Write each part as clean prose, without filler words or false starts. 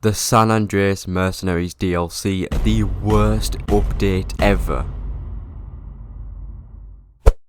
The San Andreas Mercenaries DLC, the worst update ever.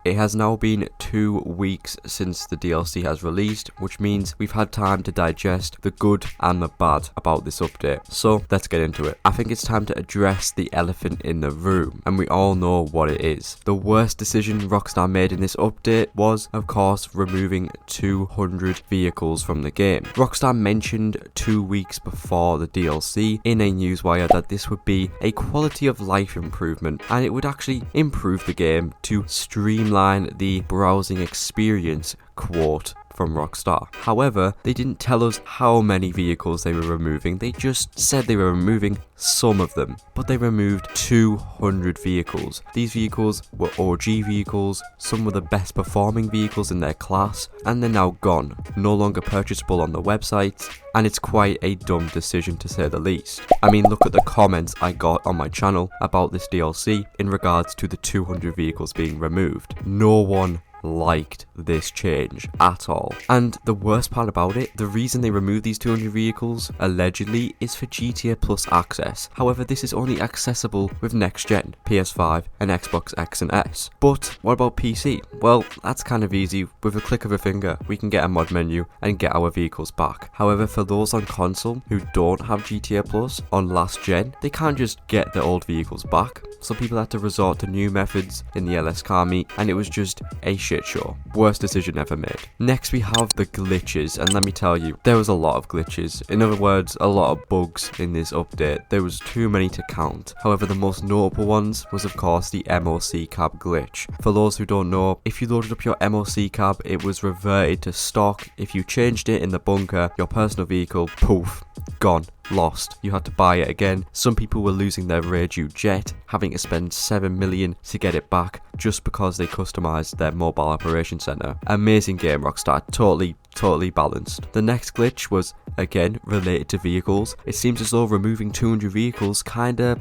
It has now been 2 weeks since the DLC has released, which means we've had time to digest the good and the bad about this update. So let's get into it. I think it's time to address the elephant in the room, and we all know what it is. The worst decision Rockstar made in this update was, of course, removing 200 vehicles from the game. Rockstar mentioned 2 weeks before the DLC in a newswire that this would be a quality of life improvement, and it would actually improve the game to streamline the browsing experience, quote from Rockstar. However, they didn't tell us how many vehicles they were removing. They just said they were removing some of them, but they removed 200 vehicles. These vehicles were OG vehicles, some were the best performing vehicles in their class, and they're now gone, no longer purchasable on the website, and it's quite a dumb decision to say the least. I mean, look at the comments I got on my channel about this DLC in regards to the 200 vehicles being removed. No one liked this change at all. And the worst part about it, the reason they removed these 200 vehicles, allegedly, is for GTA Plus access. However, this is only accessible with next gen, PS5 and Xbox X and S. But what about PC? Well, that's kind of easy. With a click of a finger, we can get a mod menu and get our vehicles back. However, for those on console who don't have GTA Plus on last gen, they can't just get their old vehicles back. So people had to resort to new methods in the LS car meet, and it was just a shit show. Worst decision ever made. Next we have the glitches, and let me tell you, there was a lot of glitches. In other words, a lot of bugs in this update. There was too many to count. However, the most notable ones was of course the MOC cab glitch. For those who don't know, if you loaded up your MOC cab, it was reverted to stock. If you changed it in the bunker, your personal vehicle, poof, gone. Lost. You had to buy it again. Some people were losing their Rage jet, having to spend 7 million to get it back just because they customized their mobile operation center. Amazing game, Rockstar. Totally balanced. The next glitch was, again, related to vehicles. It seems as though removing 200 vehicles kinda,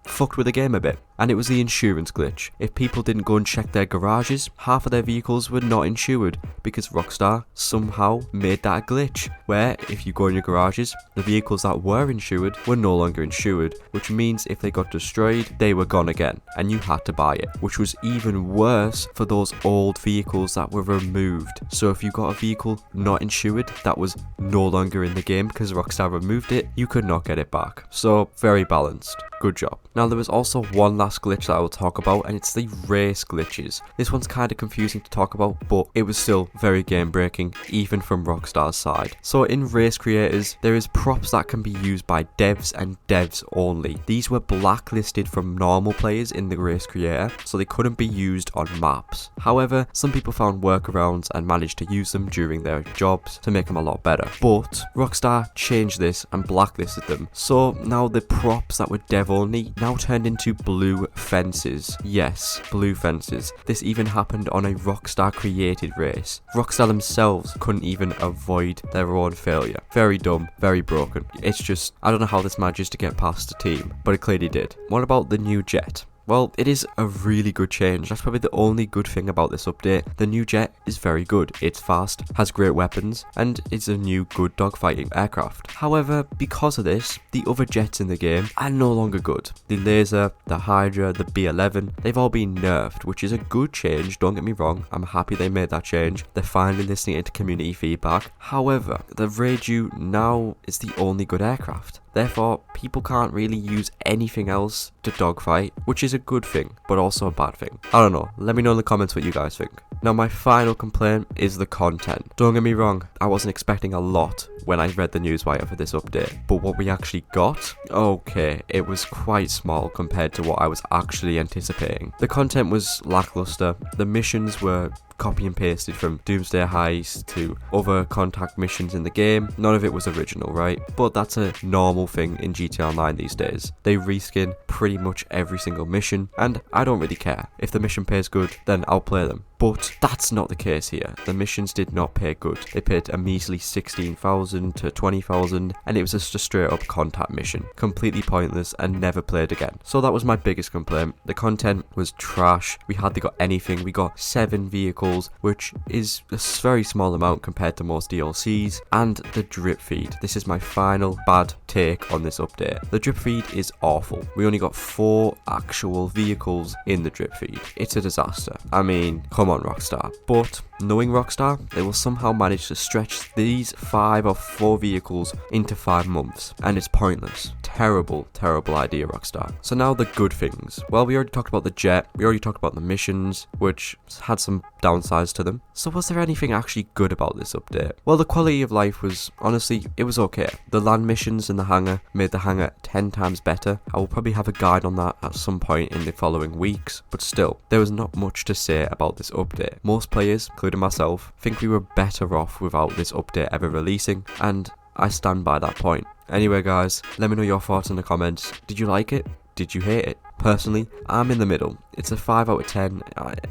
fucked with the game a bit. And it was the insurance glitch. If people didn't go and check their garages, half of their vehicles were not insured because Rockstar somehow made that a glitch, where if you go in your garages, the vehicles that were insured were no longer insured, which means if they got destroyed, they were gone again, and you had to buy it, which was even worse for those old vehicles that were removed. So if you got a vehicle not insured that was no longer in the game because Rockstar removed it, you could not get it back. So very balanced. Good job. Now there was also one last glitch that I will talk about, and it's the race glitches. This one's kind of confusing to talk about, but it was still very game breaking, even from Rockstar's side. So in race creators, there is props that can be used by devs and devs only. These were blacklisted from normal players in the race creator, so they couldn't be used on maps. However, some people found workarounds and managed to use them during their jobs to make them a lot better. But Rockstar changed this and blacklisted them. So now the props that were dev only now turned into blue fences. Yes, blue fences. This even happened on a Rockstar created race. Rockstar themselves couldn't even avoid their own failure. Very dumb, very broken. It's just, I don't know how this managed to get past the team, but it clearly did. What about the new jet? Well, it is a really good change. That's probably the only good thing about this update. The new jet is very good. It's fast, has great weapons, and it's a new good dogfighting aircraft. However, because of this, the other jets in the game are no longer good. The Laser, the Hydra, the B-11, they've all been nerfed, which is a good change, don't get me wrong. I'm happy they made that change. They're finally listening to community feedback. However, the Rage now is the only good aircraft. Therefore, people can't really use anything else to dogfight, which is a good thing, but also a bad thing. I don't know, let me know in the comments what you guys think. Now my final complaint is the content. Don't get me wrong, I wasn't expecting a lot when I read the newswire for this update, but what we actually got, okay, it was quite small compared to what I was actually anticipating. The content was lackluster, the missions were copy and pasted from Doomsday Heist to other contact missions in the game. None of it was original, right? But that's a normal thing in GTA Online these days. They reskin pretty much every single mission, and I don't really care. If the mission pays good, then I'll play them. But that's not the case here. The missions did not pay good. They paid a measly 16,000 to 20,000, and it was just a straight up contact mission. Completely pointless and never played again. So that was my biggest complaint. The content was trash. We hardly got anything. We got 7 vehicles, which is a very small amount compared to most DLCs, and the drip feed. This is my final bad take on this update. The drip feed is awful. We only got 4 actual vehicles in the drip feed. It's a disaster. I mean, come on, Rockstar. But knowing Rockstar, they will somehow manage to stretch these 5 or 4 vehicles into 5 months, and it's pointless. Terrible, terrible idea, Rockstar. So now the good things. Well, we already talked about the jet, we already talked about the missions, which had some downsides to them. So was there anything actually good about this update? Well, the quality of life was, honestly, it was okay. The land missions in the hangar made the hangar 10 times better. I will probably have a guide on that at some point in the following weeks, but still, there was not much to say about this update. Most players, including myself, think we were better off without this update ever releasing, and I stand by that point. Anyway guys, let me know your thoughts in the comments. Did you like it? Did you hate it? Personally, I'm in the middle. It's a 5 out of 10.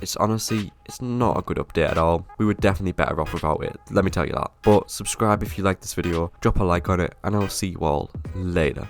It's honestly, it's not a good update at all. We were definitely better off without it, let me tell you that. But subscribe if you like this video, drop a like on it, and I'll see you all later.